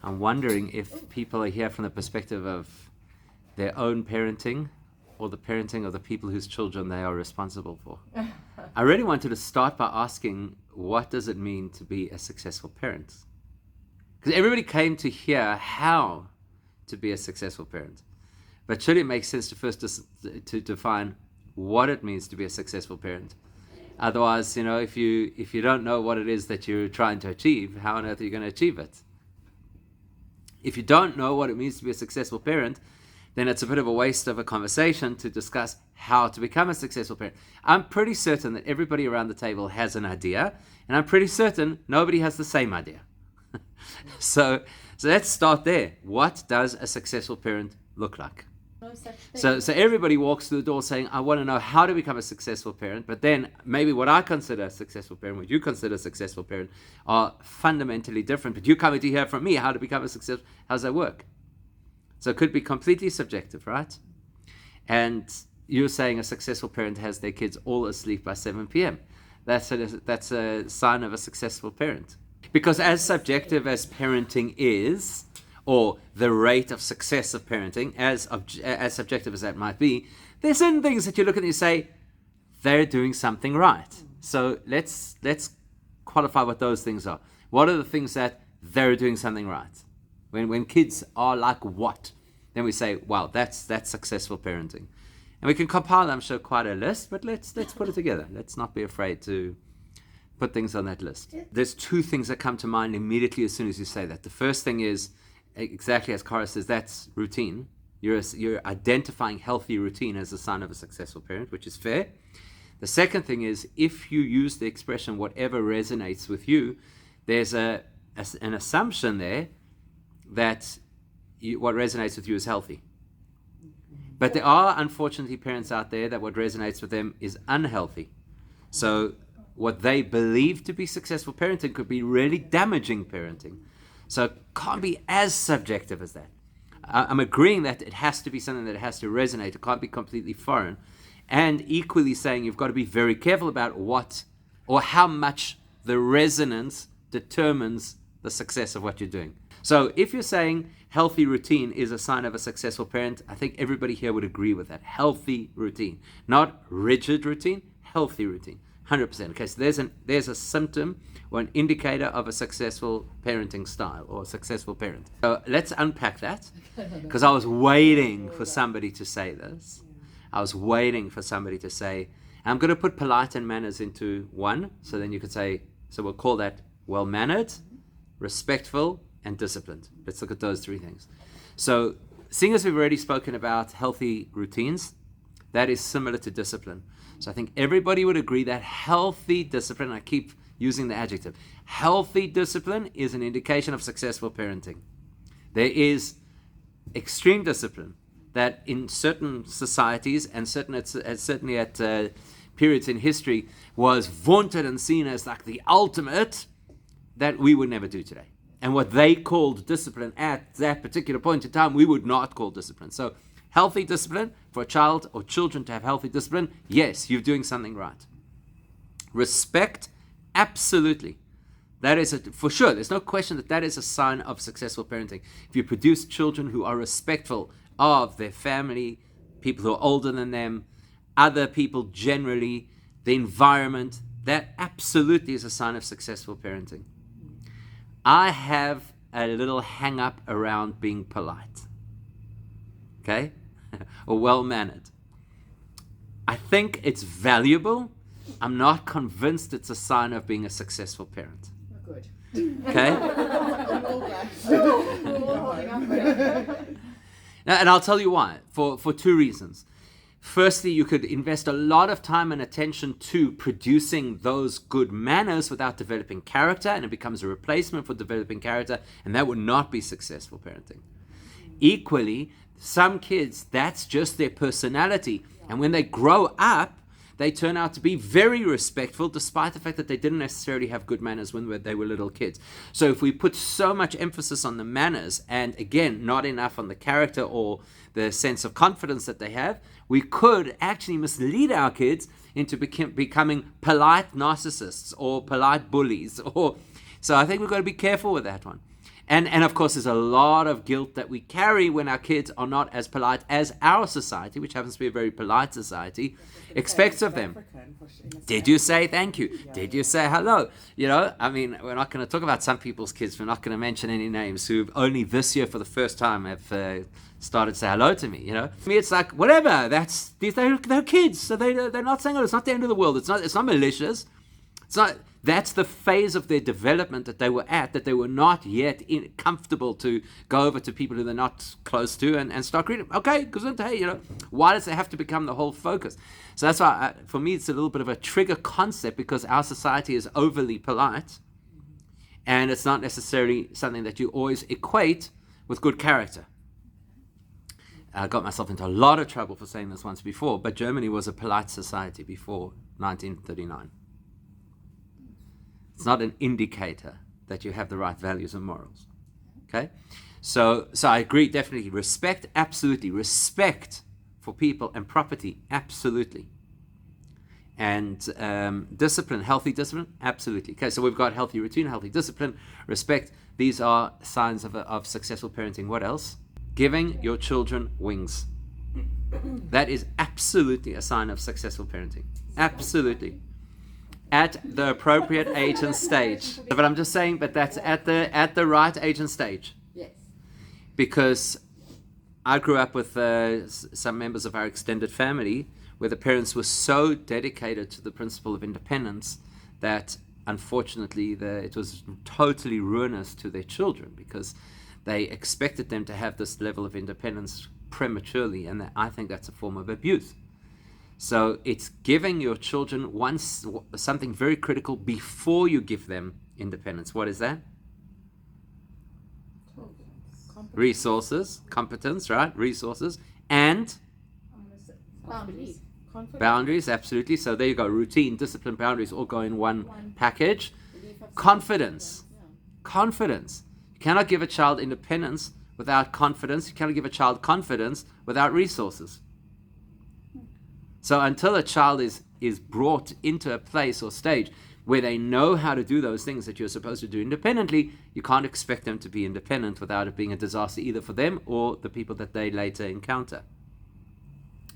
I'm wondering if people are here from the perspective of their own parenting or the parenting of the people whose children they are responsible for. I really wanted to start by asking, what does it mean to be a successful parent? Because everybody came to hear how to be a successful parent. But surely it makes sense to first to define what it means to be a successful parent. Otherwise, if you don't know what it is that you're trying to achieve, how on earth are you going to achieve it? If you don't know what it means to be a successful parent, then it's a bit of a waste of a conversation to discuss how to become a successful parent. I'm pretty certain that everybody around the table has an idea, and I'm pretty certain nobody has the same idea. So let's start there. What does a successful parent look like? No such thing. So everybody walks through the door saying, I want to know how to become a successful parent, but then maybe what I consider a successful parent, what you consider a successful parent, are fundamentally different. But you're coming to hear from me how to become a successful. How does that work? So it could be completely subjective, right? And you're saying a successful parent has their kids all asleep by 7 p.m. That's a sign of a successful parent. Because as subjective as parenting is, or the rate of success of parenting, as subjective as that might be, there's certain things that you look at and you say, they're doing something right. So let's qualify what those things are. What are the things that they're doing something right? When kids are like what? Then we say, wow, that's successful parenting. And we can compile, I'm sure, quite a list, but let's put it together. Let's not be afraid to put things on that list. There's two things that come to mind immediately as soon as you say that. The first thing is, exactly as Cara says, that's routine. You're identifying healthy routine as a sign of a successful parent, which is fair. The second thing is, if you use the expression whatever resonates with you, there's an assumption there that what resonates with you is healthy. But there are, unfortunately, parents out there that what resonates with them is unhealthy. So what they believe to be successful parenting could be really damaging parenting. So it can't be as subjective as that. I'm agreeing that it has to be something that has to resonate. It can't be completely foreign. And equally saying you've got to be very careful about what or how much the resonance determines the success of what you're doing. So if you're saying healthy routine is a sign of a successful parent, I think everybody here would agree with that. Healthy routine. Not rigid routine, healthy routine. 100%. Okay, so there's a symptom or an indicator of a successful parenting style or a successful parent. So let's unpack that, because I was waiting for somebody to say this. I was waiting for somebody to say, I'm going to put polite and manners into one, so then you could say, so we'll call that well-mannered, respectful, and disciplined. Let's look at those three things. So seeing as we've already spoken about healthy routines, that is similar to discipline. So I think everybody would agree that healthy discipline, I keep using the adjective, healthy discipline is an indication of successful parenting. There is extreme discipline that in certain societies and certainly at periods in history was vaunted and seen as like the ultimate that we would never do today. And what they called discipline at that particular point in time, we would not call discipline. So healthy discipline, for a child or children to have healthy discipline, yes, you're doing something right. Respect, absolutely. That is, for sure, there's no question that is a sign of successful parenting. If you produce children who are respectful of their family, people who are older than them, other people generally, the environment, that absolutely is a sign of successful parenting. I have a little hang up around being polite. Okay? Or well-mannered. I think it's valuable. I'm not convinced it's a sign of being a successful parent. Good. Okay? And I'll tell you why. For two reasons. Firstly, you could invest a lot of time and attention to producing those good manners without developing character, and it becomes a replacement for developing character, and that would not be successful parenting. Equally, some kids, that's just their personality. And when they grow up, they turn out to be very respectful, despite the fact that they didn't necessarily have good manners when they were little kids. So if we put so much emphasis on the manners, and again, not enough on the character or the sense of confidence that they have, we could actually mislead our kids into becoming polite narcissists or polite bullies. So I think we've got to be careful with that one. And of course, there's a lot of guilt that we carry when our kids are not as polite as our society, which happens to be a very polite society, expects of them. Did you say thank you? Did you say hello? You know, I mean, we're not going to talk about some people's kids. We're not going to mention any names who only this year for the first time have started to say hello to me. You know, for me, it's like whatever. They're kids, so they're not saying, oh, it's not the end of the world. It's not malicious. It's not. That's the phase of their development that they were at, that they were not yet comfortable to go over to people who they're not close to and start greeting. Okay, gesund, hey, you know, why does it have to become the whole focus? So that's why, for me, it's a little bit of a trigger concept, because our society is overly polite, and it's not necessarily something that you always equate with good character. I got myself into a lot of trouble for saying this once before, but Germany was a polite society before 1939. It's not an indicator that you have the right values and morals. Okay? So I agree, definitely. Respect, absolutely. Respect for people and property, absolutely. And discipline, healthy discipline, absolutely. Okay, so we've got healthy routine, healthy discipline, respect. These are signs of successful parenting. What else? Giving your children wings. That is absolutely a sign of successful parenting. Absolutely. At the appropriate age and stage. But I'm just saying, but that's at the right age and stage. Yes. Because I grew up with some members of our extended family where the parents were so dedicated to the principle of independence that unfortunately it was totally ruinous to their children, because they expected them to have this level of independence prematurely, and I think that's a form of abuse. So it's giving your children something very critical before you give them independence. What is that? Resources, competence, right? Resources, and boundaries, absolutely. So there you go. Routine, discipline, boundaries all go in one package. Confidence. You cannot give a child independence without confidence. You cannot give a child confidence without resources. So until a child is brought into a place or stage where they know how to do those things that you're supposed to do independently, you can't expect them to be independent without it being a disaster either for them or the people that they later encounter.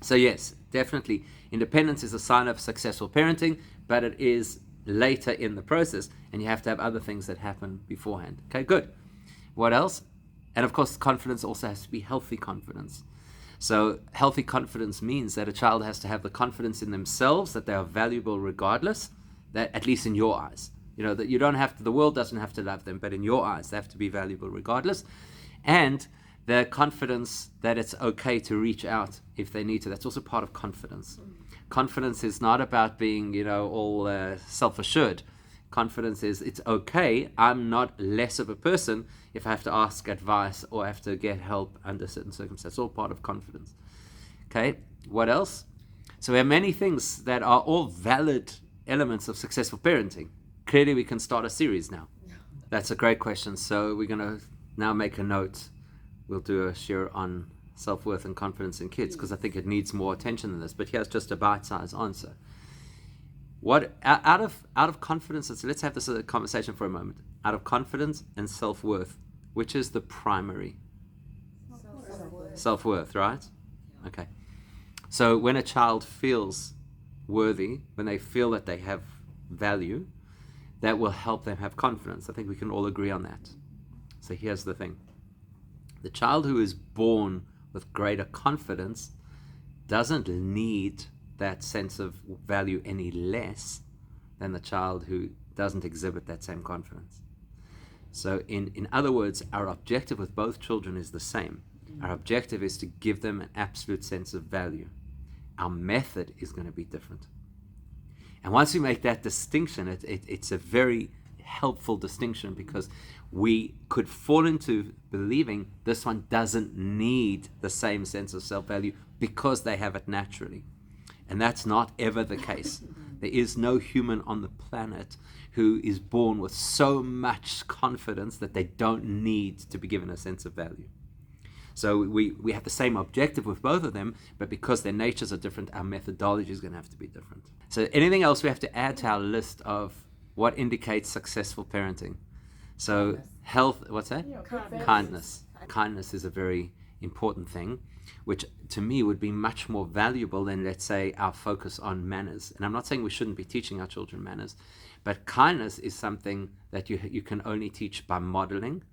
So yes, definitely, independence is a sign of successful parenting, but it is later in the process, and you have to have other things that happen beforehand. Okay, good. What else? And of course, confidence also has to be healthy confidence. So healthy confidence means that a child has to have the confidence in themselves that they are valuable regardless, that at least in your eyes. You know, that you don't have to, the world doesn't have to love them, but in your eyes they have to be valuable regardless. And the confidence that it's okay to reach out if they need to. That's also part of confidence. Confidence is not about being, you know, all self-assured. Confidence is, it's okay, I'm not less of a person if I have to ask advice or have to get help under certain circumstances. All part of confidence. Okay, what else? So we have many things that are all valid elements of successful parenting. Clearly we can start a series now. That's a great question. So we're going to now make a note. We'll do a share on self-worth and confidence in kids, because I think it needs more attention than this. But here's just a bite-sized answer. What out of confidence, let's have this conversation for a moment. Out of confidence and self-worth, which is the primary? Self-worth, right? Okay. So when a child feels worthy, when they feel that they have value, that will help them have confidence. I think we can all agree on that. So here's the thing. The child who is born with greater confidence doesn't need that sense of value any less than the child who doesn't exhibit that same confidence. So in other words, our objective with both children is the same. Our objective is to give them an absolute sense of value. Our method is going to be different. And once we make that distinction, it's a very helpful distinction, because we could fall into believing this one doesn't need the same sense of self-value because they have it naturally. And that's not ever the case. There is no human on the planet who is born with so much confidence that they don't need to be given a sense of value. So we have the same objective with both of them, but because their natures are different, our methodology is going to have to be different. So anything else we have to add to our list of what indicates successful parenting? So health, what's that? Kindness. Kindness is a very important thing, which to me would be much more valuable than, let's say, our focus on manners. And I'm not saying we shouldn't be teaching our children manners, but kindness is something that you can only teach by modeling.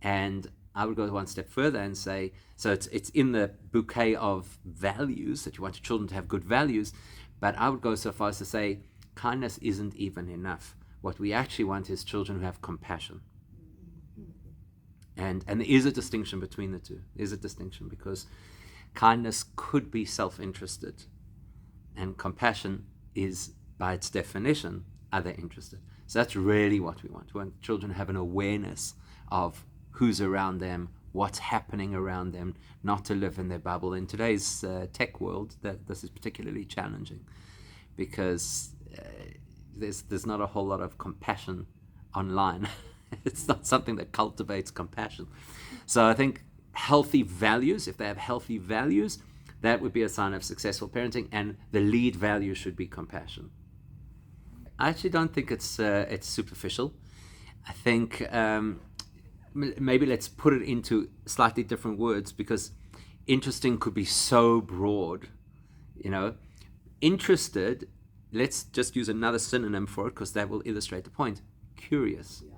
And I would go one step further and say, so it's in the bouquet of values that you want your children to have good values, but I would go so far as to say kindness isn't even enough. What we actually want is children who have compassion. And there is a distinction between the two. There's a distinction because kindness could be self-interested, and compassion is, by its definition, other-interested. So that's really what we want. We want children to have an awareness of who's around them, what's happening around them, not to live in their bubble. In today's tech world, this is particularly challenging because there's not a whole lot of compassion online. It's not something that cultivates compassion. So I think healthy values, if they have healthy values, that would be a sign of successful parenting, and the lead value should be compassion. I actually don't think it's superficial. I think maybe let's put it into slightly different words, because interesting could be so broad. Interested, let's just use another synonym for it because that will illustrate the point. Curious. Yeah.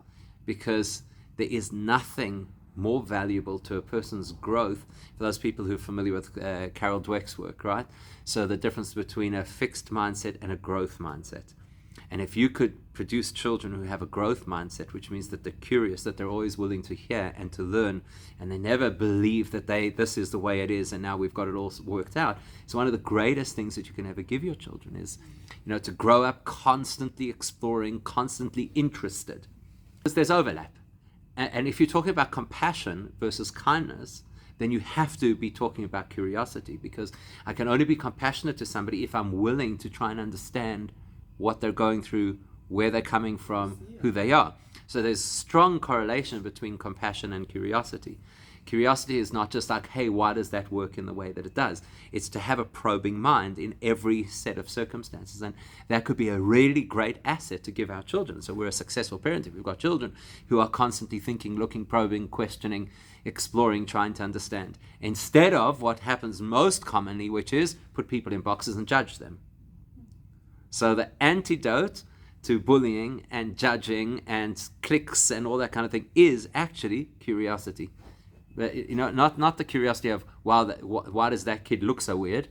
Because there is nothing more valuable to a person's growth, for those people who are familiar with Carol Dweck's work, right? So the difference between a fixed mindset and a growth mindset. And if you could produce children who have a growth mindset, which means that they're curious, that they're always willing to hear and to learn, and they never believe that this is the way it is and now we've got it all worked out. So one of the greatest things that you can ever give your children is, to grow up constantly exploring, constantly interested. Because there's overlap. And if you're talking about compassion versus kindness, then you have to be talking about curiosity, because I can only be compassionate to somebody if I'm willing to try and understand what they're going through, where they're coming from, who they are. So there's strong correlation between compassion and curiosity. Curiosity is not just like, hey, why does that work in the way that it does? It's to have a probing mind in every set of circumstances. And that could be a really great asset to give our children. So we're a successful parent if we've got children who are constantly thinking, looking, probing, questioning, exploring, trying to understand. Instead of what happens most commonly, which is put people in boxes and judge them. So the antidote to bullying and judging and cliques and all that kind of thing is actually curiosity. Not the curiosity of, wow, why does that kid look so weird?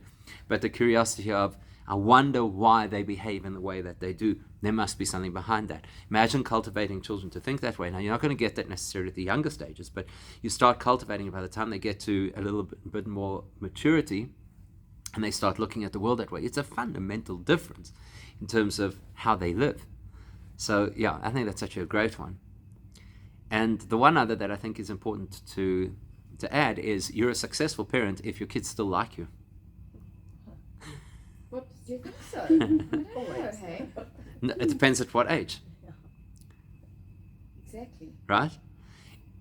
But the curiosity of, I wonder why they behave in the way that they do. There must be something behind that. Imagine cultivating children to think that way. Now, you're not going to get that necessarily at the younger stages, but you start cultivating it by the time they get to a little bit more maturity, and they start looking at the world that way. It's a fundamental difference in terms of how they live. So, yeah, I think that's actually a great one. And the one other that I think is important to add is you're a successful parent if your kids still like you. Whoops, do you think so? I don't know, hey? It depends at what age. Exactly. Right?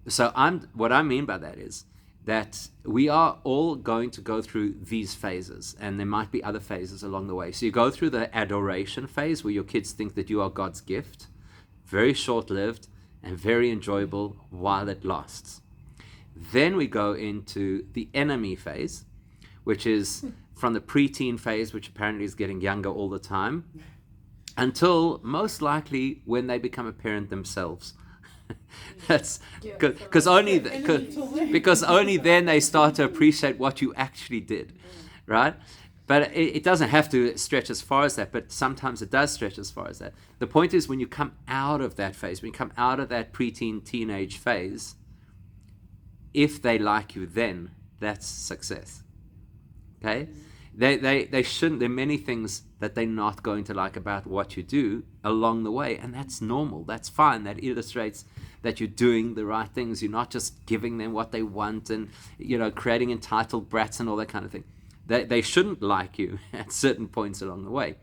So what I mean by that is that we are all going to go through these phases, and there might be other phases along the way. So you go through the adoration phase where your kids think that you are God's gift, very short-lived and very enjoyable while it lasts. Then we go into the enemy phase, which is from the preteen phase, which apparently is getting younger all the time, until most likely when they become a parent themselves. That's because only then they start to appreciate what you actually did, right? But it doesn't have to stretch as far as that, but sometimes it does stretch as far as that. The point is, when you come out of that phase, when you come out of that preteen teenage phase, if they like you then, that's success. Okay? They shouldn't. There are many things that they're not going to like about what you do along the way, and that's normal. That's fine. That illustrates that you're doing the right things. You're not just giving them what they want and creating entitled brats and all that kind of thing. They shouldn't like you at certain points along the way,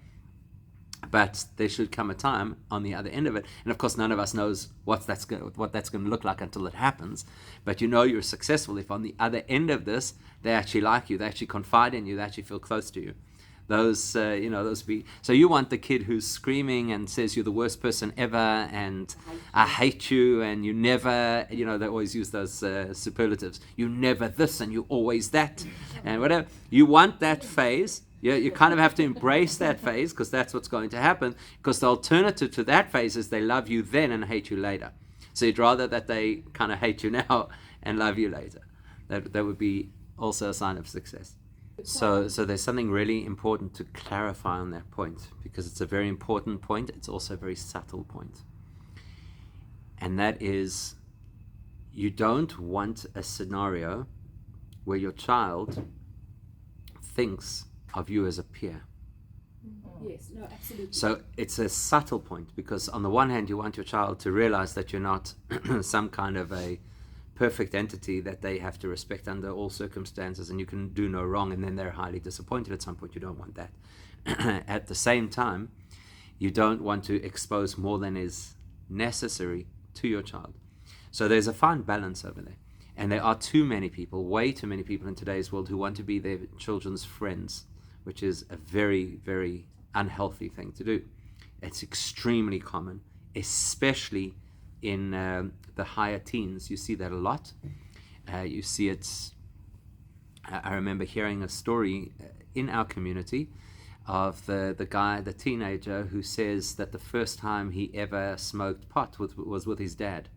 but there should come a time on the other end of it. And of course, none of us knows what that's going to look like until it happens. But you're successful if on the other end of this, they actually like you, they actually confide in you, they actually feel close to you. those so you want the kid who's screaming and says you're the worst person ever and I hate you and you never, they always use those superlatives, you never this and you always that and whatever. You want that phase. You kind of have to embrace that phase, because that's what's going to happen, because the alternative to that phase is they love you then and hate you later. So you'd rather that they kind of hate you now and love you later. That would be also a sign of success. So there's something really important to clarify on that point, because it's a very important point. It's also a very subtle point. And that is, you don't want a scenario where your child thinks of you as a peer. Yes, no, absolutely. So it's a subtle point, because on the one hand, you want your child to realize that you're not some kind of a perfect entity that they have to respect under all circumstances and you can do no wrong, and then they're highly disappointed at some point. You don't want that. At the same time, you don't want to expose more than is necessary to your child. So there's a fine balance over there. And there are too many people, way too many people in today's world, who want to be their children's friends, which is a very, very unhealthy thing to do. It's extremely common, especially in the higher teens. You see that a lot. You see it. I remember hearing a story in our community of the teenager who says that the first time he ever smoked pot was with his dad.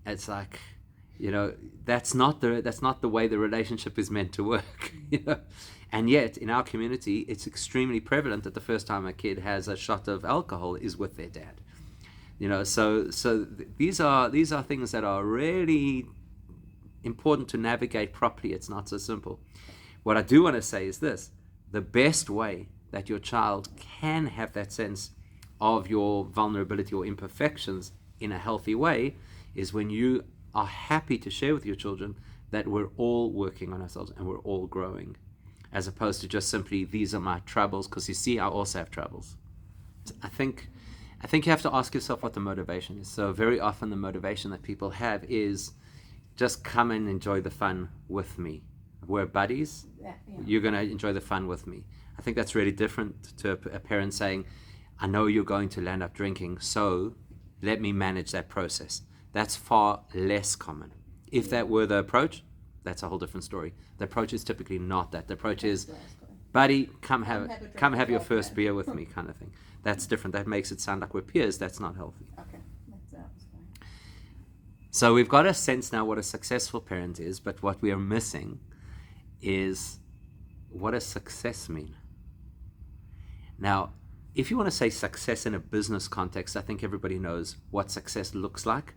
It's like, that's not the way the relationship is meant to work. And yet in our community, it's extremely prevalent that the first time a kid has a shot of alcohol is with their dad. So these are things that are really important to navigate properly. It's not so simple. What I do want to say is this: the best way that your child can have that sense of your vulnerability or imperfections in a healthy way is when you are happy to share with your children that we're all working on ourselves and we're all growing, as opposed to just simply, these are my troubles, because you see, I also have troubles. I think you have to ask yourself what the motivation is. So very often the motivation that people have is just come and enjoy the fun with me. We're buddies. Yeah. You're going to enjoy the fun with me. I think that's really different to a parent saying, I know you're going to land up drinking, so let me manage that process. That's far less common. If that were the approach, that's a whole different story. The approach is typically not that. The approach is, buddy, come have your first beer with me, kind of thing. That's different. That makes it sound like we're peers. That's not healthy. Okay, that's fine. So we've got a sense now what a successful parent is, but what we are missing is, what does success mean? Now, if you want to say success in a business context, I think everybody knows what success looks like.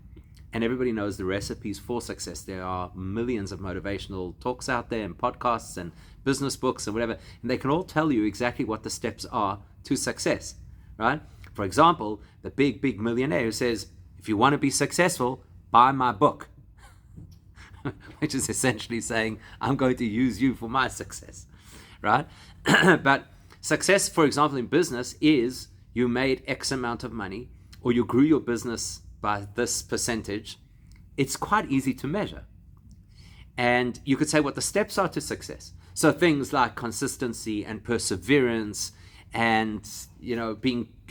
And everybody knows the recipes for success. There are millions of motivational talks out there and podcasts and business books and whatever. And they can all tell you exactly what the steps are to success, right? For example, the big millionaire who says, if you want to be successful, buy my book. Which is essentially saying, I'm going to use you for my success, right? But success, for example, in business is you made X amount of money, or you grew your business by this percentage. It's quite easy to measure. And you could say what the steps are to success. So things like consistency and perseverance and,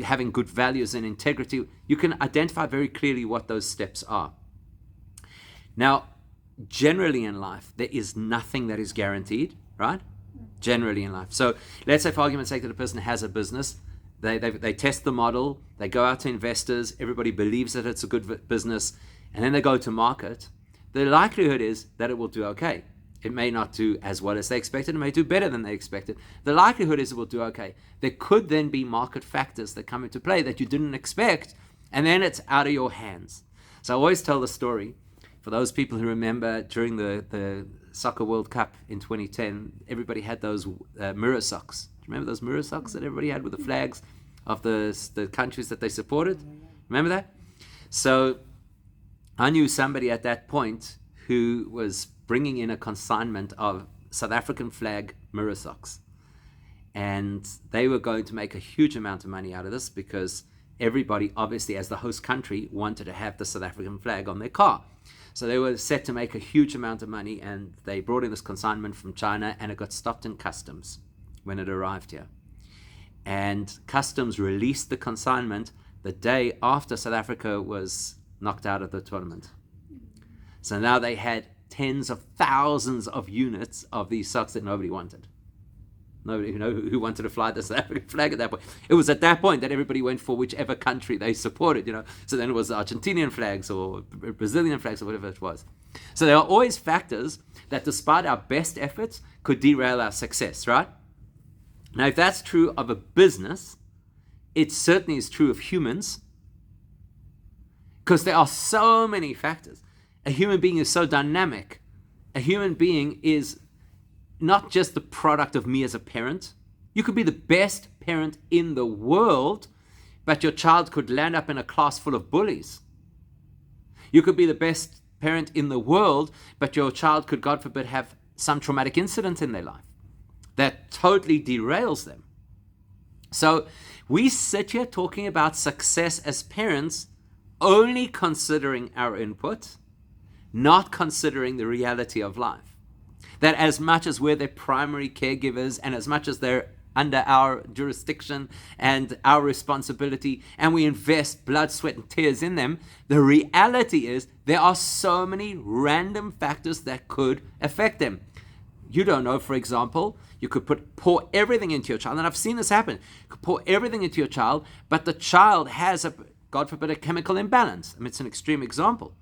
having good values and integrity, you can identify very clearly what those steps are. Now, generally in life, there is nothing that is guaranteed, right? Generally in life. So let's say, for argument's sake, that a person has a business. They test the model, they go out to investors, everybody believes that it's a good business, and then they go to market. The likelihood is that it will do okay. It may not do as well as they expected, it may do better than they expected. The likelihood is it will do okay. There could then be market factors that come into play that you didn't expect, and then it's out of your hands. So I always tell the story, for those people who remember during the Soccer World Cup in 2010, everybody had those mirror socks. Do you remember those mirror socks that everybody had with the flags of the countries that they supported? Remember that? So I knew somebody at that point who was bringing in a consignment of South African flag mirror socks. And they were going to make a huge amount of money out of this, because everybody, obviously, as the host country, wanted to have the South African flag on their car. So they were set to make a huge amount of money, and they brought in this consignment from China, and it got stopped in customs. when it arrived here. And customs released the consignment the day after South Africa was knocked out of the tournament. So now they had tens of thousands of units of these socks that nobody wanted. Nobody who wanted to fly the South African flag at that point. It was at that point that everybody went for whichever country they supported, So then it was Argentinian flags or Brazilian flags or whatever it was. So there are always factors that, despite our best efforts, could derail our success, right? Now, if that's true of a business, it certainly is true of humans, because there are so many factors. A human being is so dynamic. A human being is not just the product of me as a parent. You could be the best parent in the world, but your child could land up in a class full of bullies. You could be the best parent in the world, but your child could, God forbid, have some traumatic incident in their life that totally derails them. So we sit here talking about success as parents, only considering our input, not considering the reality of life. That as much as we're their primary caregivers, and as much as they're under our jurisdiction and our responsibility, and we invest blood, sweat, and tears in them, the reality is there are so many random factors that could affect them. You don't know, for example, you could pour everything into your child, and I've seen this happen. You could pour everything into your child, but the child has, God forbid, a chemical imbalance. I mean, it's an extreme example.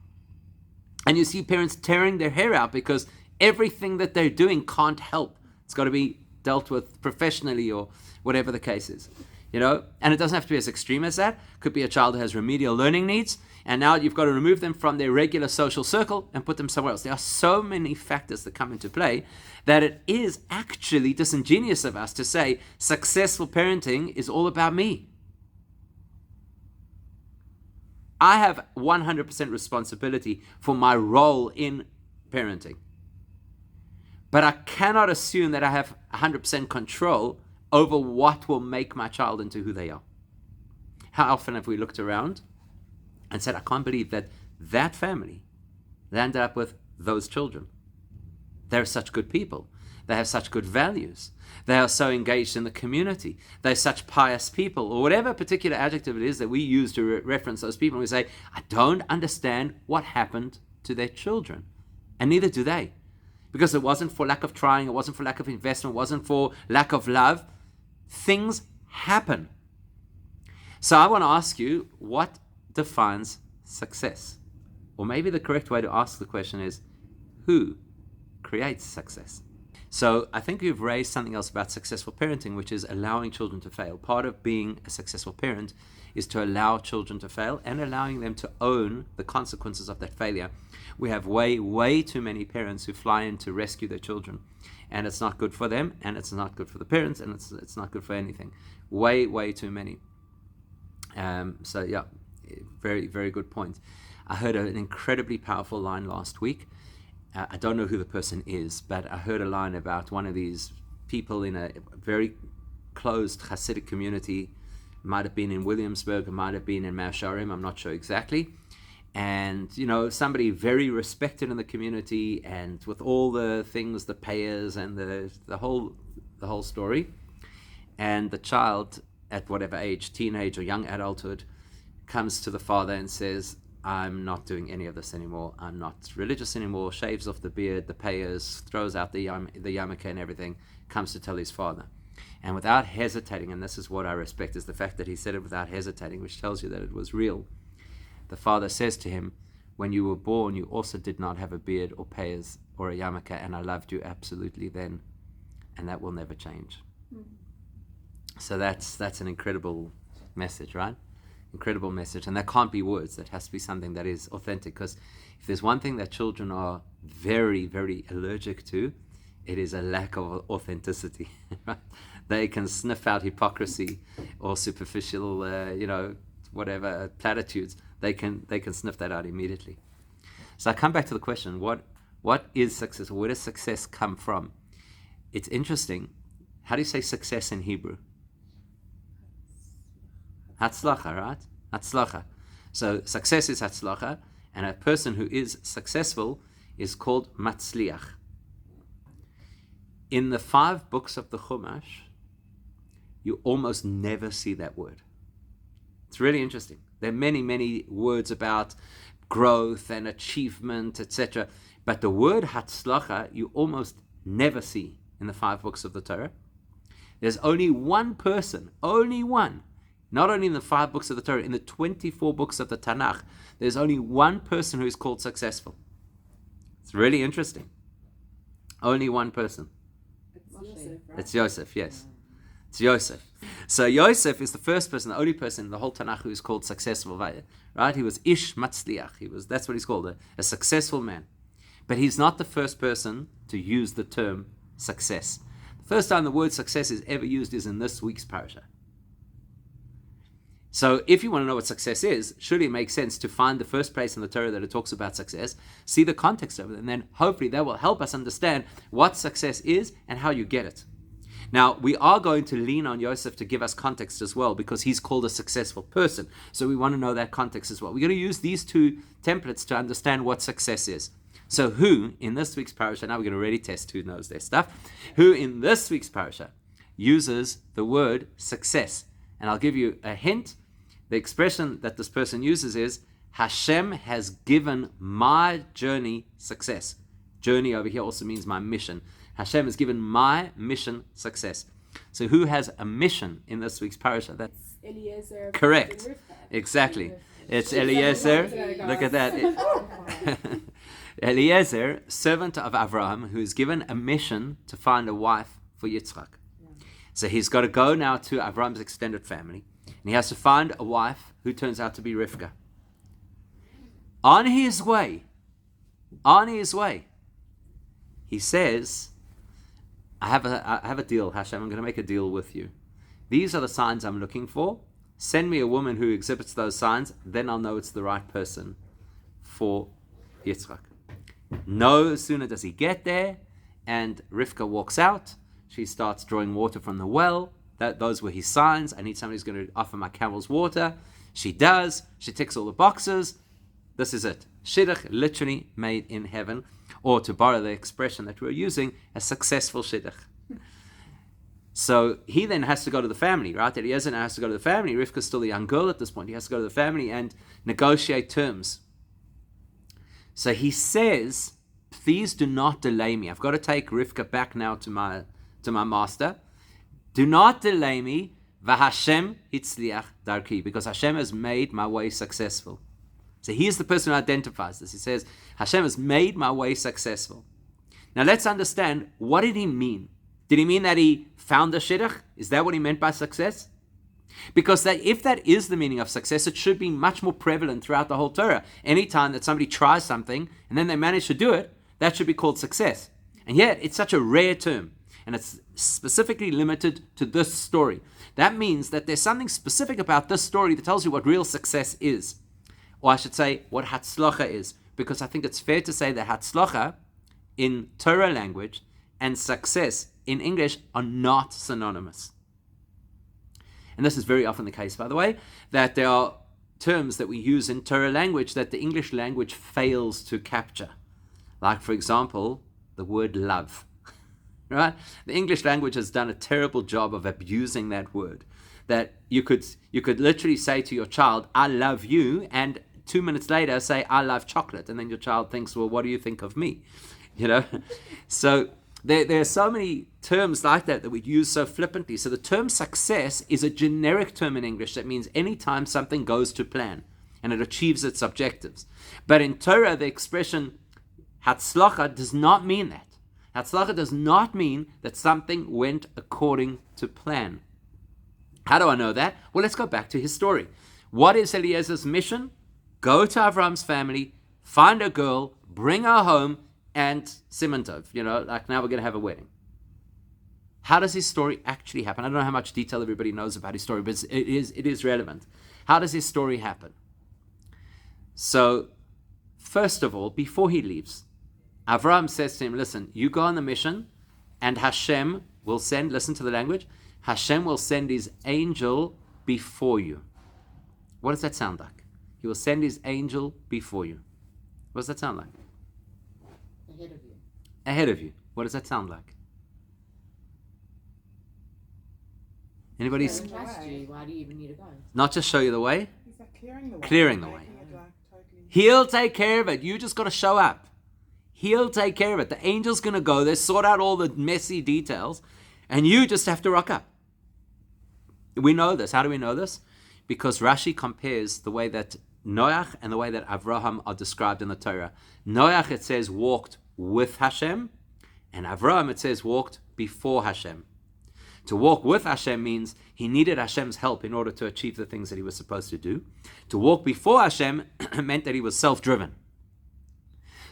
And you see parents tearing their hair out because everything that they're doing can't help. It's got to be dealt with professionally or whatever the case is. And it doesn't have to be as extreme as that. It could be a child who has remedial learning needs, and now you've got to remove them from their regular social circle and put them somewhere else. There are so many factors that come into play that it is actually disingenuous of us to say successful parenting is all about me. I have 100% responsibility for my role in parenting. But I cannot assume that I have 100% control over what will make my child into who they are. How often have we looked around and said, I can't believe that family ended up with those children. They're such good people. They have such good values. They are so engaged in the community. They're such pious people, or whatever particular adjective it is that we use to reference those people. And we say, I don't understand what happened to their children. And neither do they. Because it wasn't for lack of trying, it wasn't for lack of investment, it wasn't for lack of love. Things happen. So I want to ask you, what defines success? Or maybe the correct way to ask the question is, who creates success? So I think you've raised something else about successful parenting, which is allowing children to fail. Part of being a successful parent is to allow children to fail and allowing them to own the consequences of that failure. We have way too many parents who fly in to rescue their children, and it's not good for them, and it's not good for the parents, and it's not good for anything. Way too many. So yeah, very, very good point. I heard an incredibly powerful line last week. I don't know who the person is, but I heard a line about one of these people in a very closed Hasidic community. Might have been in Williamsburg, it might have been in Mea Shearim, I'm not sure exactly. And, somebody very respected in the community, and with all the things, the payers and the whole story. And the child, at whatever age, teenage or young adulthood, comes to the father and says, I'm not doing any of this anymore. I'm not religious anymore. Shaves off the beard, the payers, throws out the yarmulke and everything, comes to tell his father. And without hesitating, and this is what I respect, is the fact that he said it without hesitating, which tells you that it was real. The father says to him, when you were born, you also did not have a beard or payers or a yarmulke, and I loved you absolutely then, and that will never change. So that's an incredible message, right? Incredible message. And that can't be words. That has to be something that is authentic, because if there's one thing that children are very, very allergic to, it is a lack of authenticity. Right? They can sniff out hypocrisy or superficial, whatever platitudes. They can sniff that out immediately. So I come back to the question: what is success? Where does success come from? It's interesting. How do you say success in Hebrew? Hatzlacha, right? Hatzlacha. So success is hatzlacha, and a person who is successful is called matzliach. In the 5 books of the Chumash, you almost never see that word. It's really interesting. There are many, many words about growth and achievement, etc. But the word Hatzlacha you almost never see in the 5 books of the Torah. There's only one person, only one, not only in the 5 books of the Torah, in the 24 books of the Tanakh, there's only one person who is called successful. It's really interesting. Only one person. It's Yosef, right? It's Yosef, yes. It's Yosef. So Yosef is the first person, the only person in the whole Tanakh who is called successful, right? He was Ish Matzliach. That's what he's called, a successful man. But he's not the first person to use the term success. The first time the word success is ever used is in this week's parasha. So if you want to know what success is, surely it makes sense to find the first place in the Torah that it talks about success, see the context of it, and then hopefully that will help us understand what success is and how you get it. Now, we are going to lean on Yosef to give us context as well, because he's called a successful person. So we want to know that context as well. We're going to use these 2 templates to understand what success is. So who, in this week's parasha, now we're going to really test who knows their stuff, who in this week's parasha uses the word success. And I'll give you a hint. The expression that this person uses is, Hashem has given my journey success. Journey over here also means my mission. Hashem has given my mission success. So who has a mission in this week's parasha? That's Eliezer. correct. Exactly. It's Eliezer. Look at that. Eliezer, servant of Avraham, who is given a mission to find a wife for Yitzchak. So he's got to go now to Avraham's extended family, and he has to find a wife who turns out to be Rivka. On his way, he says, I have a deal, Hashem. I'm going to make a deal with you. These are the signs I'm looking for. Send me a woman who exhibits those signs, then I'll know it's the right person for Yitzchak. No sooner does he get there, and Rivka walks out. She starts drawing water from the well. Those were his signs. I need somebody who's going to offer my camels water. She does. She ticks all the boxes. This is it. Shidduch, literally made in heaven, or to borrow the expression that we're using, a successful shidduch. So he then has to go to the family, right? Eliezer now has to go to the family. Rivka's still a young girl at this point. He has to go to the family and negotiate terms. So he says, please do not delay me. I've got to take Rivka back now to my master. Do not delay me. V'Hashem hitzliach darki, because Hashem has made my way successful. So he is the person who identifies this. He says, Hashem has made my way successful. Now let's understand, what did he mean? Did he mean that he found the shidduch? Is that what he meant by success? Because if that is the meaning of success, it should be much more prevalent throughout the whole Torah. Anytime that somebody tries something and then they manage to do it, that should be called success. And yet, it's such a rare term. And it's specifically limited to this story. That means that there's something specific about this story that tells you what real success is. Or I should say, what Hatzlacha is. Because I think it's fair to say that Hatzlacha in Torah language and success in English are not synonymous. And this is very often the case, by the way, that there are terms that we use in Torah language that the English language fails to capture. Like, for example, the word love. Right? The English language has done a terrible job of abusing that word. That you could literally say to your child, I love you, and 2 minutes later say, I love chocolate. And then your child thinks, well, what do you think of me? So there are so many terms like that we use so flippantly. So the term success is a generic term in English that means anytime something goes to plan and it achieves its objectives. But in Torah, the expression Hatzlacha does not mean that. Hatzlacha does not mean that something went according to plan. How do I know that? Well, let's go back to his story. What is Eliezer's mission? Go to Avram's family, find a girl, bring her home, and Simon-tov. Like now we're going to have a wedding. How does his story actually happen? I don't know how much detail everybody knows about his story, but it is relevant. How does his story happen? So, first of all, before he leaves, Avram says to him, listen, you go on the mission, and Hashem will send, listen to the language, Hashem will send his angel before you. What does that sound like? He will send his angel before you. What does that sound like? Ahead of you. Ahead of you. What does that sound like? Anybody? If he doesn't trust you, why do you even need to go? Not just show you the way, He's like clearing the way. Clearing the way. Making it, like, totally. He'll take care of it. You just got to show up. He'll take care of it. The angel's going to go there, sort out all the messy details, and you just have to rock up. We know this. How do we know this? Because Rashi compares the way that Noach and the way that Avraham are described in the Torah. Noach, it says, walked with Hashem, and Avraham, it says, walked before Hashem. To walk with Hashem means he needed Hashem's help in order to achieve the things that he was supposed to do. To walk before Hashem meant that he was self-driven.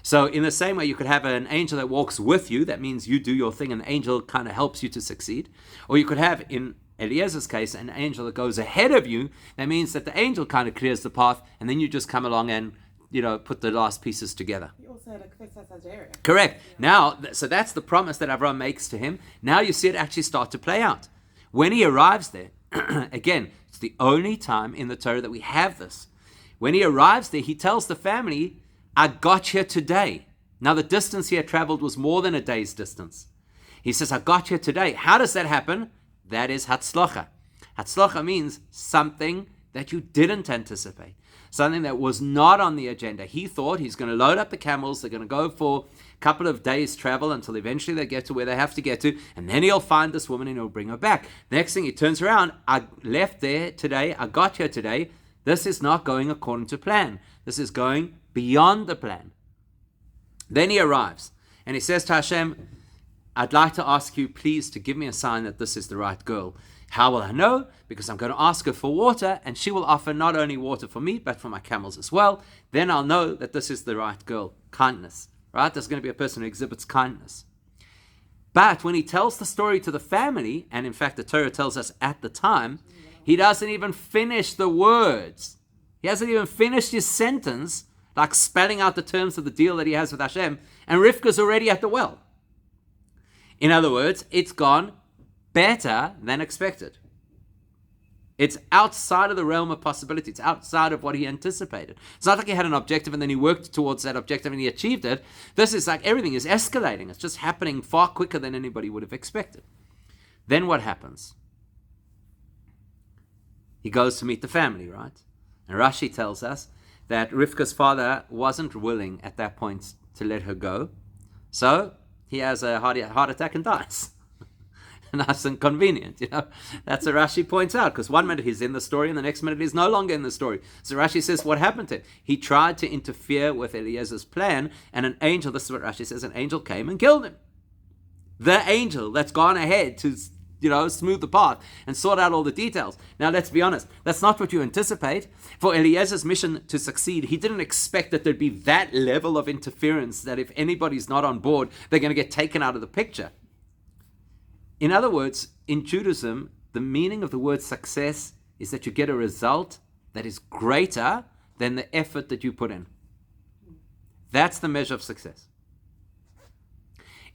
So in the same way, you could have an angel that walks with you. That means you do your thing and the angel kind of helps you to succeed. Or you could have, in Eliezer's case, an angel that goes ahead of you. That means that the angel kind of clears the path and then you just come along and, put the last pieces together. He also had a Kfetza Sageria. Correct. Now, so that's the promise that Avraham makes to him. Now you see it actually start to play out. When he arrives there, again, it's the only time in the Torah that we have this. When he arrives there, he tells the family, I got here today. Now the distance he had traveled was more than a day's distance. He says, I got here today. How does that happen? That is Hatzlacha. Hatzlacha means something that you didn't anticipate. Something that was not on the agenda. He thought he's going to load up the camels. They're going to go for a couple of days travel until eventually they get to where they have to get to. And then he'll find this woman and he'll bring her back. Next thing he turns around, I left there today. I got here today. This is not going according to plan. This is going beyond the plan. Then he arrives and he says to Hashem, I'd like to ask you please to give me a sign that this is the right girl. How will I know? Because I'm going to ask her for water and she will offer not only water for me but for my camels as well. Then I'll know that this is the right girl. Kindness, right? There's going to be a person who exhibits kindness. But when he tells the story to the family, and in fact the Torah tells us at the time, he doesn't even finish the words. He hasn't even finished his sentence, like spelling out the terms of the deal that he has with Hashem, and Rivka's already at the well. In other words, it's gone better than expected. It's outside of the realm of possibility. It's outside of what he anticipated. It's not like he had an objective and then he worked towards that objective and he achieved it. This is like everything is escalating. It's just happening far quicker than anybody would have expected. Then what happens? He goes to meet the family, right? And Rashi tells us that Rivka's father wasn't willing at that point to let her go. So he has a heart attack and dies. Nice and convenient, That's what Rashi points out, because one minute he's in the story and the next minute he's no longer in the story. So Rashi says, what happened to him? He tried to interfere with Eliezer's plan, and an angel, this is what Rashi says, an angel came and killed him. The angel that's gone ahead to, smooth the path and sort out all the details. Now, let's be honest. That's not what you anticipate. For Eliezer's mission to succeed, he didn't expect that there'd be that level of interference that if anybody's not on board, they're going to get taken out of the picture. In other words, in Judaism, the meaning of the word success is that you get a result that is greater than the effort that you put in. That's the measure of success.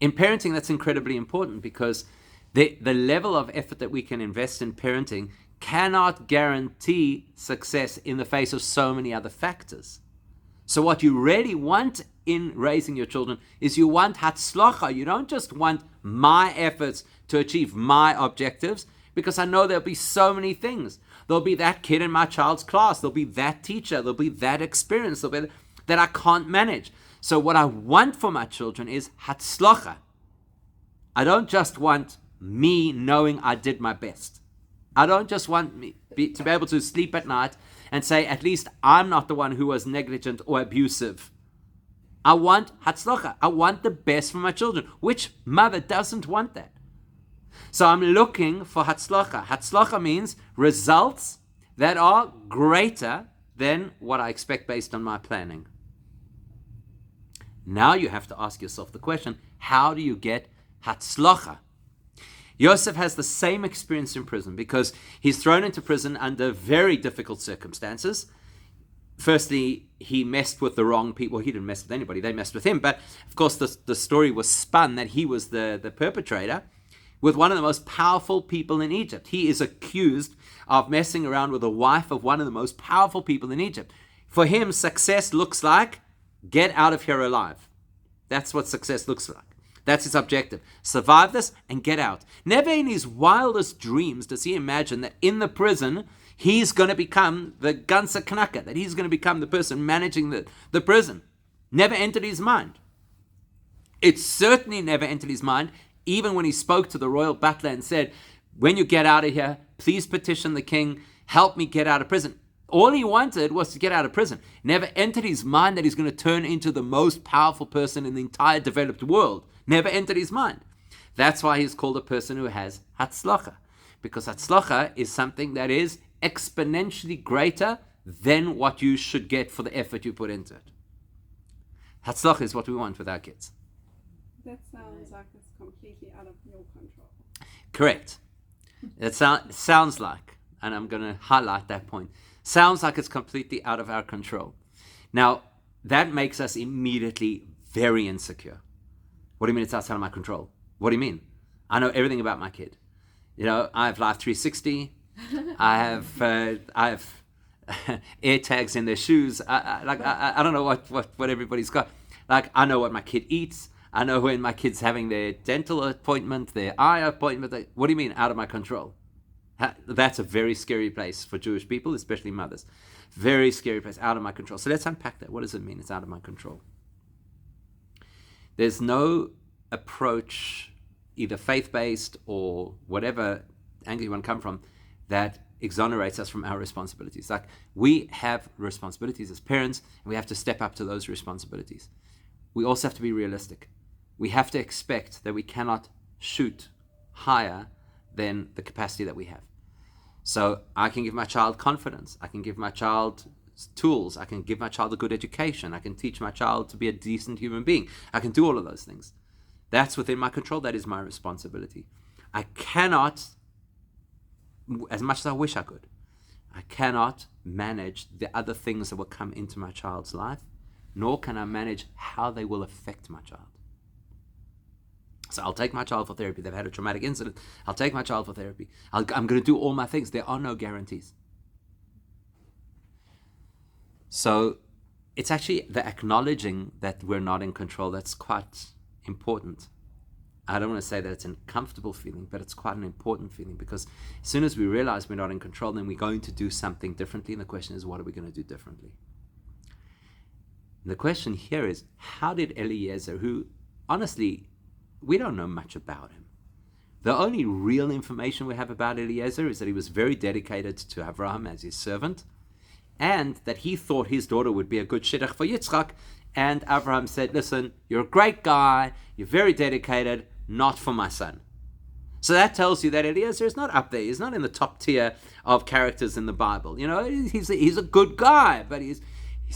In parenting, that's incredibly important because the level of effort that we can invest in parenting cannot guarantee success in the face of so many other factors. So what you really want in raising your children is you want hatzlacha. You don't just want my efforts to achieve my objectives, because I know there'll be so many things. There'll be that kid in my child's class. There'll be that teacher. There'll be that experience that I can't manage. So what I want for my children is hatzlacha. I don't just want me knowing I did my best. I don't just want me to be able to sleep at night and say, at least I'm not the one who was negligent or abusive. I want hatzlacha. I want the best for my children. Which mother doesn't want that? So I'm looking for hatzlacha. Hatzlacha means results that are greater than what I expect based on my planning. Now you have to ask yourself the question, how do you get hatzlacha? Yosef has the same experience in prison because he's thrown into prison under very difficult circumstances. Firstly, he messed with the wrong people. He didn't mess with anybody. They messed with him. But, of course, the story was spun that he was the perpetrator with one of the most powerful people in Egypt. He is accused of messing around with the wife of one of the most powerful people in Egypt. For him, success looks like, get out of here alive. That's what success looks like. That's his objective. Survive this and get out. Never in his wildest dreams does he imagine that in the prison, he's going to become the ganze Knacker, that he's going to become the person managing the prison. Never entered his mind. It certainly never entered his mind, even when he spoke to the royal butler and said, when you get out of here, please petition the king, help me get out of prison. All he wanted was to get out of prison. Never entered his mind that he's going to turn into the most powerful person in the entire developed world. Never entered his mind. That's why he's called a person who has Hatzlacha. Because Hatzlacha is something that is exponentially greater than what you should get for the effort you put into it. Hatzlacha is what we want with our kids. That sounds like it's completely out of your control. Correct. It sounds like, and I'm going to highlight that point, sounds like it's completely out of our control. Now, that makes us immediately very insecure. What do you mean it's outside of my control? What do you mean? I know everything about my kid. You know, I have Life 360. I have air tags in their shoes. I don't know what everybody's got. Like, I know what my kid eats. I know when my kid's having their dental appointment, their eye appointment. What do you mean out of my control? That's a very scary place for Jewish people, especially mothers. Very scary place, out of my control. So let's unpack that. What does it mean it's out of my control? There's no approach, either faith-based or whatever angle you want to come from, that exonerates us from our responsibilities. Like, we have responsibilities as parents, and we have to step up to those responsibilities. We also have to be realistic. We have to expect that we cannot shoot higher than the capacity that we have. So I can give my child confidence. I can give my child tools. I can give my child a good education. I can teach my child to be a decent human being. I can do all of those things. That's within my control. That is my responsibility. I cannot, as much as I wish I could, I cannot manage the other things that will come into my child's life, nor can I manage how they will affect my child. So I'll take my child for therapy. They've had a traumatic incident. I'll take my child for therapy. I'm going to do all my things. There are no guarantees. So it's actually the acknowledging that we're not in control that's quite important. I don't want to say that it's a comfortable feeling, but it's quite an important feeling, because as soon as we realize we're not in control, then we're going to do something differently. And the question is, what are we going to do differently? And the question here is, how did Eliezer, who honestly, we don't know much about him. The only real information we have about Eliezer is that he was very dedicated to Avraham as his servant, and that he thought his daughter would be a good shidduch for Yitzchak. And Avraham said, listen, you're a great guy, you're very dedicated, not for my son. So that tells you that Eliezer is not up there. He's not in the top tier of characters in the Bible. You know, he's a good guy, but he's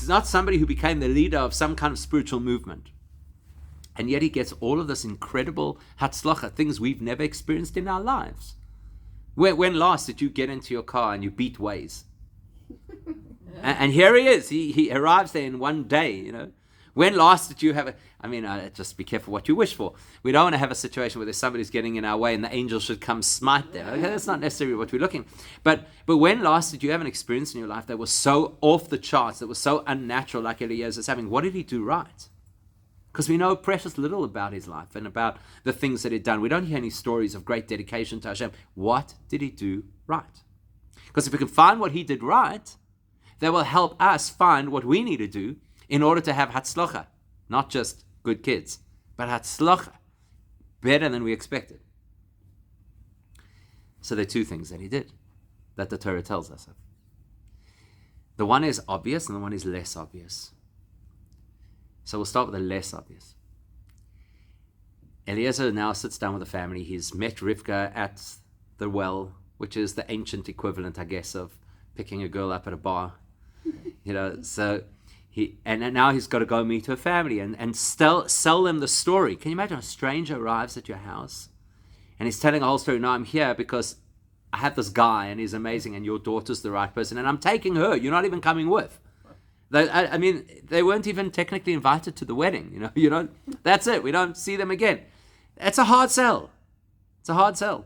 not somebody who became the leader of some kind of spiritual movement. And yet he gets all of this incredible hatzlacha, things we've never experienced in our lives. When last did you get into your car and you beat Waze? And here he is. He arrives there in one day, you know. When last did you have just be careful what you wish for. We don't want to have a situation where there's somebody's getting in our way and the angel should come smite them. Okay, that's not necessarily what we're looking. But when last did you have an experience in your life that was so off the charts, that was so unnatural like Eliezer's having? What did he do right? Because we know precious little about his life and about the things that he'd done. We don't hear any stories of great dedication to Hashem. What did he do right? Because if we can find what he did right, that will help us find what we need to do in order to have hatzlacha. Not just good kids, but hatzlacha. Better than we expected. So there are two things that he did that the Torah tells us of. The one is obvious and the one is less obvious. So we'll start with the less obvious. Eliezer now sits down with the family. He's met Rivka at the well, which is the ancient equivalent, I guess, of picking a girl up at a bar. You know, so now he's got to go meet her family and sell them the story. Can you imagine a stranger arrives at your house and he's telling a whole story? No, I'm here because I have this guy and he's amazing and your daughter's the right person and I'm taking her. You're not even coming with. They weren't even technically invited to the wedding. You know, that's it. We don't see them again. It's a hard sell. It's a hard sell.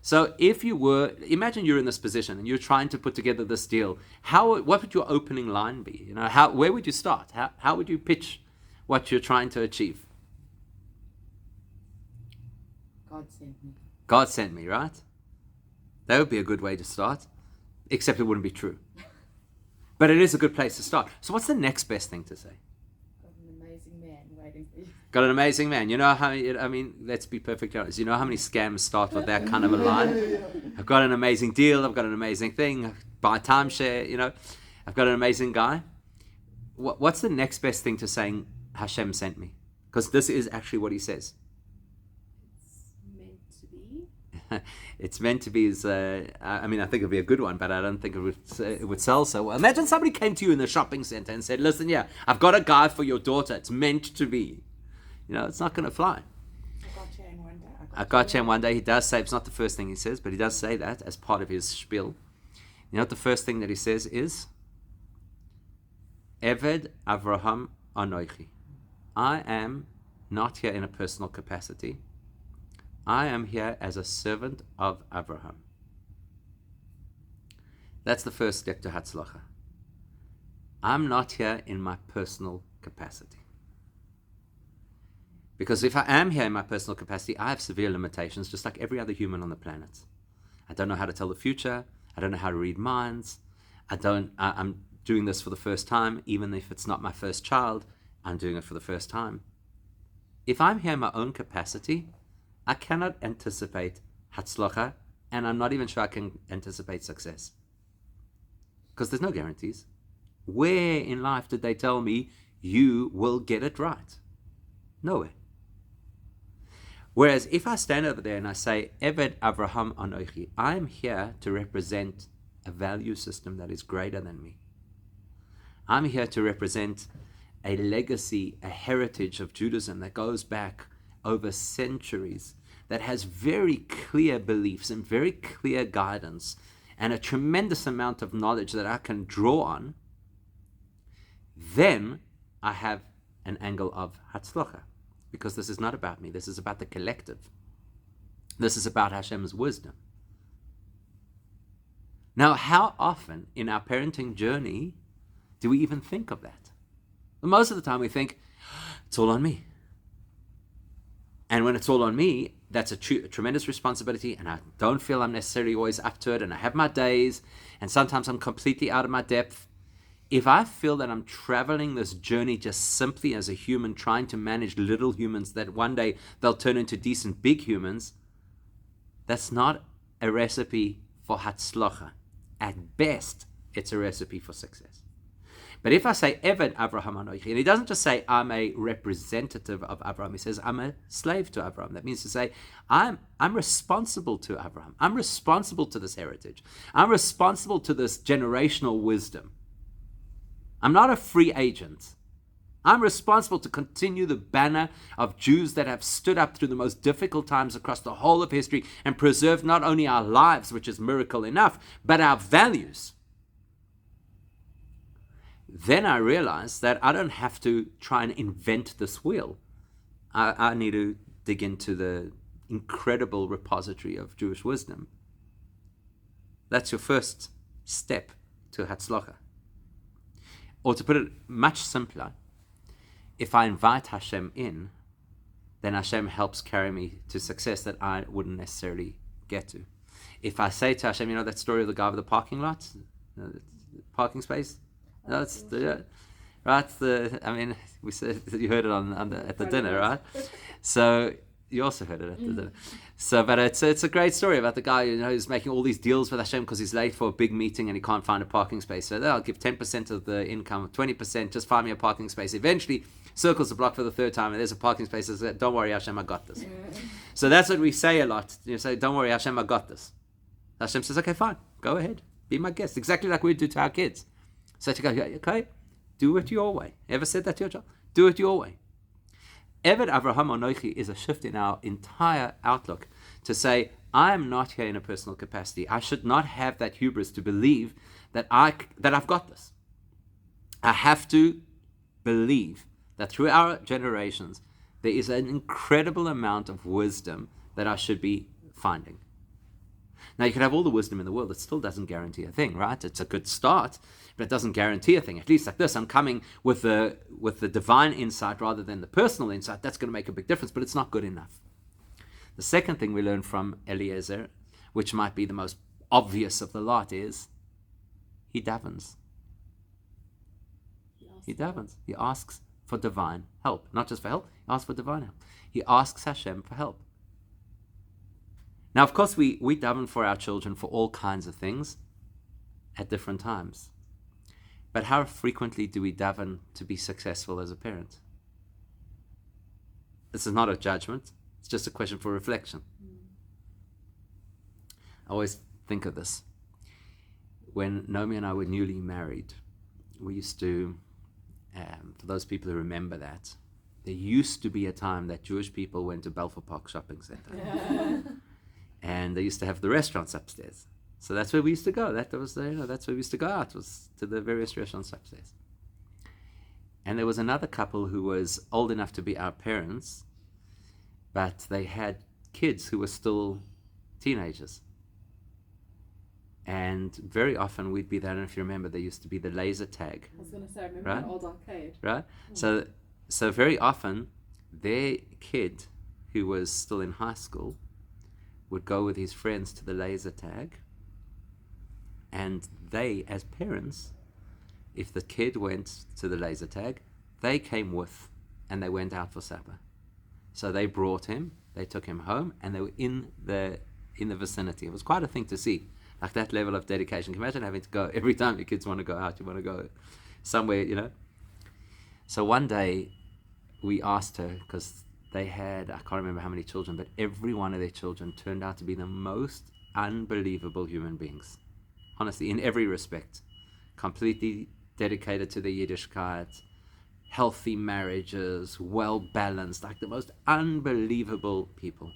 So if you were, imagine you're in this position and you're trying to put together this deal. What would your opening line be? You know, where would you start? How would you pitch what you're trying to achieve? God sent me. God sent me, right? That would be a good way to start, except it wouldn't be true. But it is a good place to start. So what's the next best thing to say? Got an amazing man waiting for you. Got an amazing man. You know how, I mean, let's be perfectly honest. You know how many scams start with that kind of a line? I've got an amazing deal. I've got an amazing thing. Buy timeshare, you know. I've got an amazing guy. What's the next best thing to saying Hashem sent me? Because this is actually what he says. It's meant to be. It's meant to be is, I mean, I think it would be a good one, but I don't think it would sell so well. Imagine somebody came to you in the shopping center and said, listen, yeah, I've got a guy for your daughter. It's meant to be. You know, it's not going to fly. I got you in one day. I got you in one day. He does say, it's not the first thing he says, but he does say that as part of his spiel. You know what the first thing that he says is? Eved Avraham Anoichi. I am not here in a personal capacity. I am here as a servant of Abraham. That's the first step to Hatzlacha. I'm not here in my personal capacity. Because if I am here in my personal capacity, I have severe limitations, just like every other human on the planet. I don't know how to tell the future. I don't know how to read minds. I'm doing this for the first time, even if it's not my first child, I'm doing it for the first time. If I'm here in my own capacity, I cannot anticipate Hatzlacha, and I'm not even sure I can anticipate success. Because there's no guarantees. Where in life did they tell me you will get it right? Nowhere. Whereas if I stand over there and I say, Eved Avraham Anoichi, I am here to represent a value system that is greater than me. I'm here to represent a legacy, a heritage of Judaism that goes back over centuries, that has very clear beliefs and very clear guidance and a tremendous amount of knowledge that I can draw on. Then I have an angle of Hatzlacha, because this is not about me. This is about the collective. This is about Hashem's wisdom. Now, how often in our parenting journey do we even think of that? Most of the time we think, it's all on me. And when it's all on me, that's a tremendous responsibility, and I don't feel I'm necessarily always up to it, and I have my days, and sometimes I'm completely out of my depth. If I feel that I'm traveling this journey just simply as a human, trying to manage little humans that one day they'll turn into decent big humans, that's not a recipe for Hatzlacha. At best, it's a recipe for success. But if I say Eved Avraham Anoichi, and he doesn't just say I'm a representative of Abraham, he says I'm a slave to Abraham. That means to say I'm responsible to Abraham. I'm responsible to this heritage. I'm responsible to this generational wisdom. I'm not a free agent. I'm responsible to continue the banner of Jews that have stood up through the most difficult times across the whole of history and preserved not only our lives, which is miracle enough, but our values. Then I realized that I don't have to try and invent this wheel. I need to dig into the incredible repository of Jewish wisdom. That's your first step to Hatzlacha. Or to put it much simpler, if I invite Hashem in, then Hashem helps carry me to success that I wouldn't necessarily get to. If I say to Hashem, you know that story of the guy with the parking lot, the parking space? No, it's the right. I mean, we said you heard it at the dinner, right? So you also heard it at the dinner. So, but it's a great story about the guy who's making all these deals with Hashem because he's late for a big meeting and he can't find a parking space. So I'll give 10% of the income, 20%, just find me a parking space. Eventually, circles the block for the third time and there's a parking space. Says, don't worry, Hashem, I got this. So that's what we say a lot. You say, don't worry, Hashem, I got this. Hashem says, okay, fine, go ahead, be my guest, exactly like we do to our kids. So to go, okay, do it your way. Ever said that to your child? Do it your way. Eved Avraham Anoichi is a shift in our entire outlook to say, I am not here in a personal capacity. I should not have that hubris to believe that I've got this. I have to believe that through our generations, there is an incredible amount of wisdom that I should be finding. Now, you can have all the wisdom in the world. It still doesn't guarantee a thing, right? It's a good start, but it doesn't guarantee a thing. At least like this, I'm coming with the divine insight rather than the personal insight. That's going to make a big difference, but it's not good enough. The second thing we learn from Eliezer, which might be the most obvious of the lot, is he davens. He davens. He asks for divine help. Not just for help, he asks for divine help. He asks Hashem for help. Now, of course, we daven for our children for all kinds of things at different times. But how frequently do we daven to be successful as a parent? This is not a judgment. It's just a question for reflection. I always think of this. When Naomi and I were newly married, we used to, for those people who remember that, there used to be a time that Jewish people went to Balfour Park Shopping Centre. And they used to have the restaurants upstairs. So that's where we used to go. That's where we used to go out, was to the various restaurants upstairs. And there was another couple who was old enough to be our parents, but they had kids who were still teenagers. And very often we'd be there, I don't know if you remember, there used to be the laser tag. I was going to say, I remember Right? the old arcade. Right? So very often their kid, who was still in high school, would go with his friends to the laser tag, and they, as parents, if the kid went to the laser tag, they came with, and they went out for supper. So they brought him, they took him home, and they were in the vicinity. It was quite a thing to see, like that level of dedication. Can you imagine having to go every time your kids want to go out, you want to go somewhere, you know? So one day we asked her, because they had, I can't remember how many children, but every one of their children turned out to be the most unbelievable human beings. Honestly, in every respect. Completely dedicated to the Yiddishkeit, healthy marriages, well-balanced, like the most unbelievable people.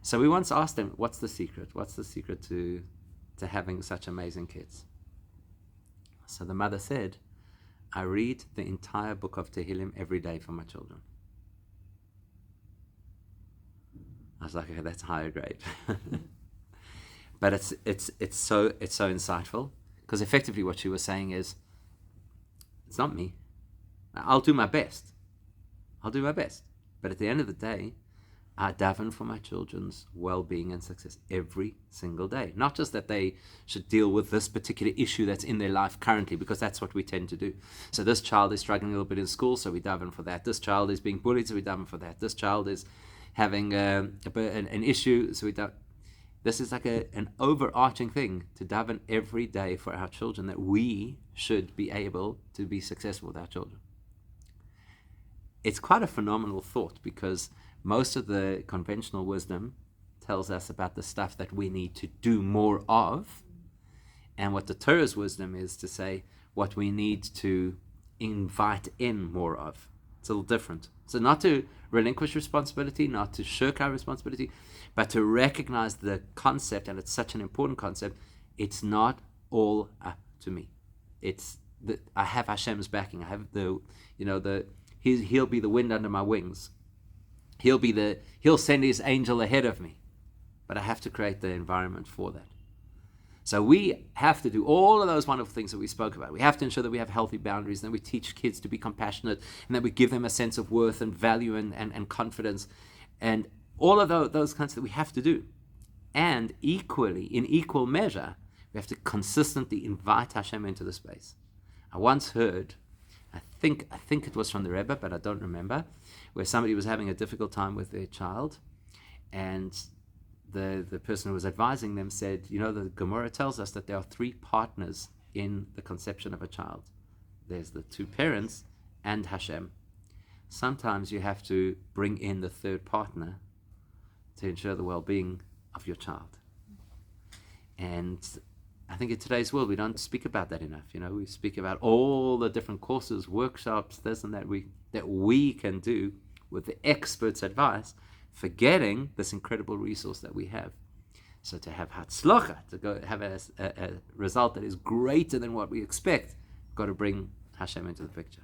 So we once asked them, what's the secret? What's the secret to having such amazing kids? So the mother said, I read the entire book of Tehillim every day for my children. I was like, okay, that's higher grade. But it's so insightful, because effectively what she was saying is, it's not me. I'll do my best. But at the end of the day, I daven for my children's well-being and success every single day. Not just that they should deal with this particular issue that's in their life currently, because that's what we tend to do. So this child is struggling a little bit in school, so we daven for that. This child is being bullied, so we daven for that. This child is having an issue, so we daven. This is like an overarching thing to daven every day for our children, that we should be able to be successful with our children. It's quite a phenomenal thought, because most of the conventional wisdom tells us about the stuff that we need to do more of, and what the Torah's wisdom is to say what we need to invite in more of. It's a little different. So not to relinquish responsibility, not to shirk our responsibility, but to recognize the concept, and it's such an important concept. It's not all up to me. It's I have Hashem's backing. I have He'll be the wind under my wings. He'll send his angel ahead of me, but I have to create the environment for that. So we have to do all of those wonderful things that we spoke about. We have to ensure that we have healthy boundaries, and that we teach kids to be compassionate, and that we give them a sense of worth and value and confidence, and all of those kinds of things we have to do. And equally, in equal measure, we have to consistently invite Hashem into the space. I once heard, I think it was from the Rebbe, but I don't remember, where somebody was having a difficult time with their child, and the person who was advising them said, the Gemara tells us that there are 3 partners in the conception of a child. There's the 2 parents and Hashem. Sometimes you have to bring in the 3rd partner to ensure the well-being of your child. And I think in today's world we don't speak about that enough. We speak about all the different courses, workshops, this and that we can do with the experts' advice, forgetting this incredible resource that we have. So to have Hatzlacha, to go have a result that is greater than what we expect, we've got to bring Hashem into the picture.